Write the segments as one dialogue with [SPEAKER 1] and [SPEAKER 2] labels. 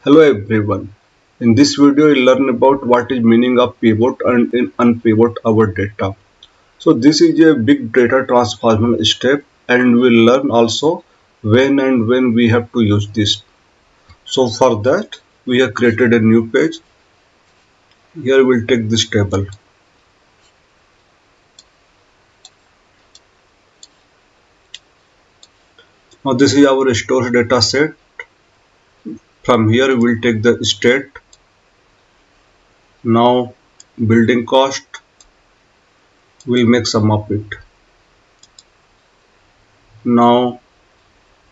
[SPEAKER 1] Hello everyone. In this video you'll learn about what is meaning of pivot and in unpivot our data. So this is a big data transformation step and we'll learn also when we have to use this. So for that we have created a new page. Here we'll take this table. Now this is our stores data set. From here we'll take the state. Now building cost, we'll make sum of it. Now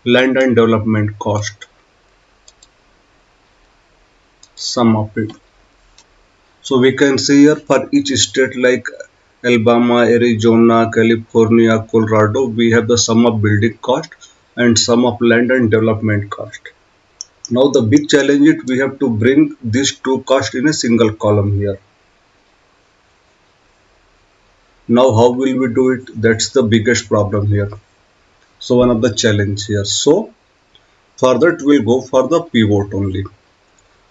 [SPEAKER 1] land and development cost, sum of it. So we can see here for each state like Alabama, Arizona, California, Colorado, we have the sum of building cost and sum of land and development cost. Now the big challenge is we have to bring these two costs in a single column here. Now how will we do it? That's the biggest problem here. So one of the challenge here. So for that we'll go for the pivot only.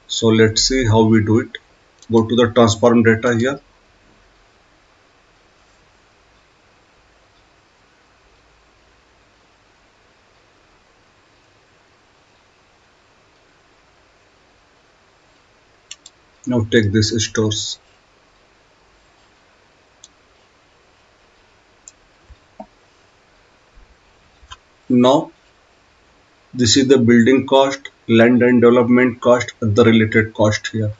[SPEAKER 1] So let's see how we do it. Go to the transform data here. Now take this stores. Now this is the building cost, land and development cost, the related cost here.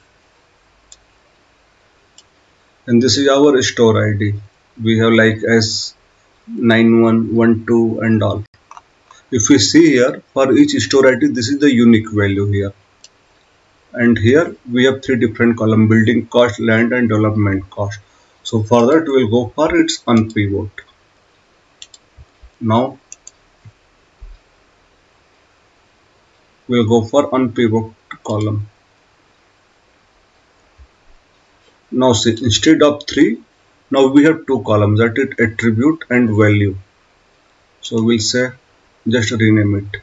[SPEAKER 1] And this is our store ID. We have like S9112 and all. If we see here, for each store ID, this is the unique value here. And here we have three different column: building cost, land and development cost. So for that we will go for its unpivot. Now we will go for unpivot column. Now see, instead of three, now we have two columns, that is attribute and value. So we'll say, just rename it.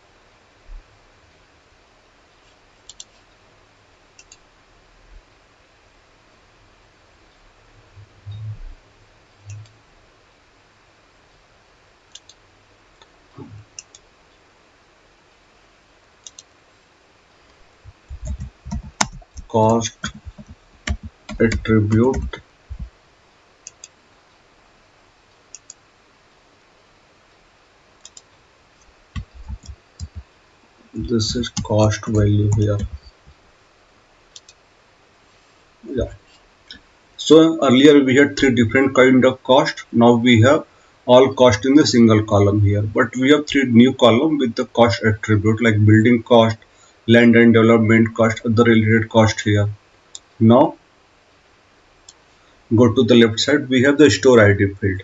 [SPEAKER 1] Cost, attribute, this is cost value here. Yeah. So earlier we had three different kind of cost. Now we have all cost in the single column here. But we have three new column with the cost attribute like building cost, land and development cost, other related cost here. Now go to the left side. We have the store ID field.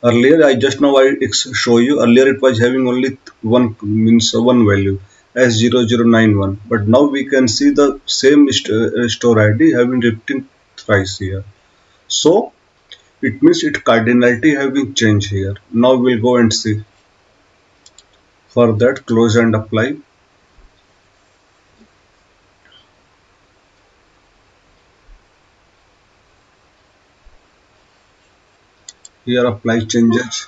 [SPEAKER 1] Earlier I just now I show you. Earlier it was having only one means one value S0091. But now we can see the same store ID having written thrice here. So it means its cardinality have been changed here. Now we'll go and see. For that, close and apply. Here apply changes.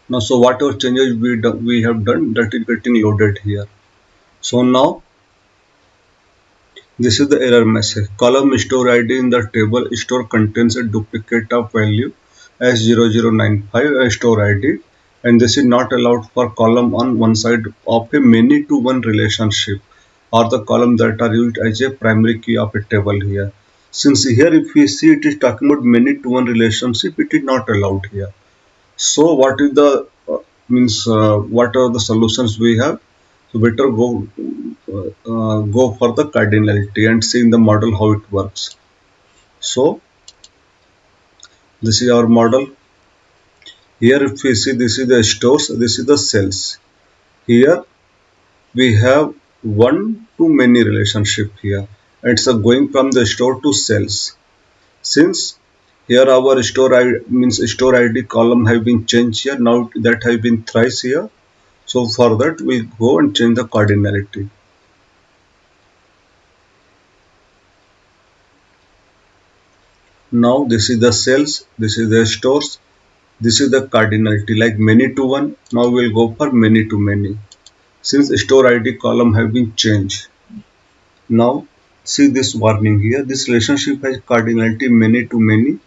[SPEAKER 1] Now so whatever changes we have done, that is getting loaded here. So now this is the error message. Column store ID in the table store contains a duplicate of value S0095 store ID, and this is not allowed for column on one side of a many to one relationship or the column that are used as a primary key of a table here. Since here if we see it is talking about many to one relationship, it is not allowed here. So what is the what are the solutions we have? So better go for the cardinality and see in the model how it works. So this is our model. Here if we see, this is the stores, this is the sales. Here we have one to many relationship here. It's going from the store to sales. Since here our store ID column have been changed here, now that have been thrice here. So for that we go and change the cardinality. Now this is the sales, this is the stores, this is the cardinality like many to one. Now we'll go for many to many. Since store ID column have been changed. Now see this warning here. This relationship has cardinality many to many.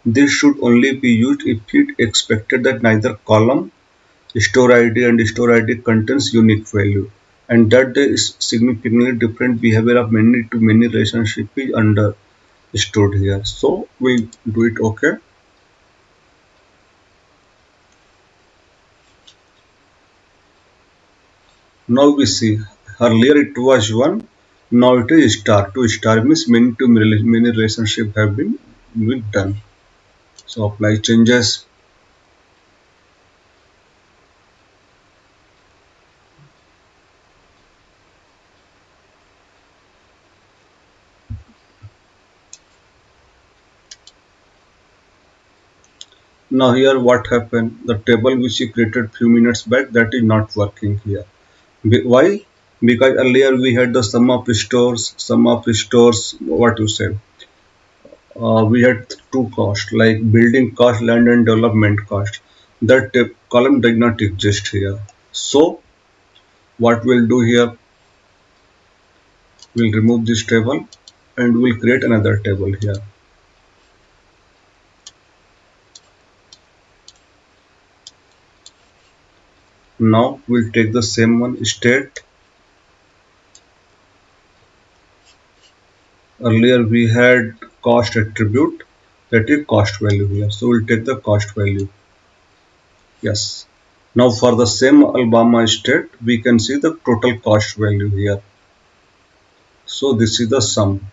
[SPEAKER 1] This should only be used if it expected that neither column, store ID and store ID contains unique value, and that there is significantly different behavior of many to many relationship is understood here. So we do it okay. Now we see earlier it was one, now it is star. Two star means many relationship have been done. So apply changes. Now here what happened? The table which we created few minutes back, that is not working here. Why? Because earlier we had the sum of stores. What you say? We had two costs like building cost, land and development cost. That column does not exist here. So what we'll do here? We'll remove this table and we'll create another table here. Now we'll take the same one state. Earlier we had cost attribute, that is cost value here. So we'll take the cost value. Yes. Now for the same Alabama state, we can see the total cost value here. So this is the sum.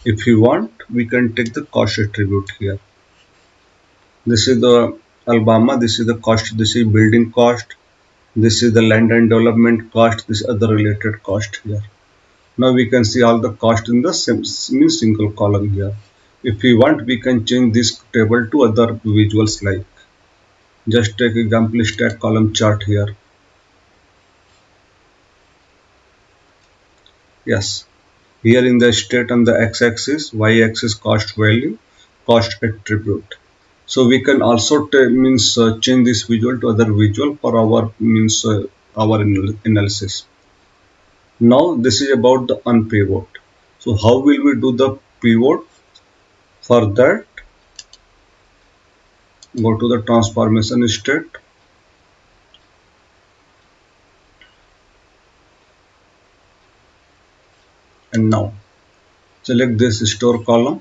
[SPEAKER 1] If you want, we can take the cost attribute here. This is the Alabama, this is the cost, this is building cost, this is the land and development cost, this other related cost here. Now we can see all the cost in the same means single column here. If we want, we can change this table to other visuals like just take example stack column chart here. Yes, here in the state on the x-axis, y-axis cost value, cost attribute. So we can also change this visual to other visual for our our analysis. Now this is about the unpivot. So how will we do the pivot? For that, go to the transformation state and now select this store column.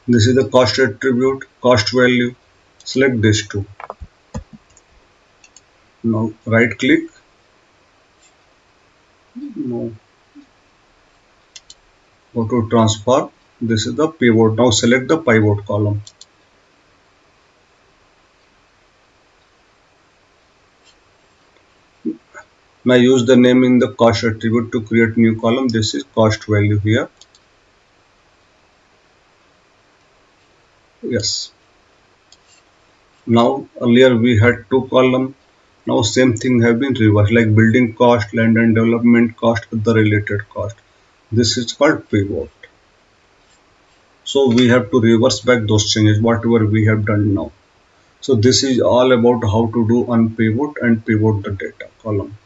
[SPEAKER 1] This is the cost attribute, cost value. Select this two. Now right click. Now go to transform. This is the pivot. Now select the pivot column. Now use the name in the cost attribute to create new column. This is cost value here. Yes. Now earlier we had two column. Now same thing have been reversed like building cost, land and development cost, the related cost. This is called pivot. So we have to reverse back those changes whatever we have done now. So this is all about how to do unpivot and pivot the data column.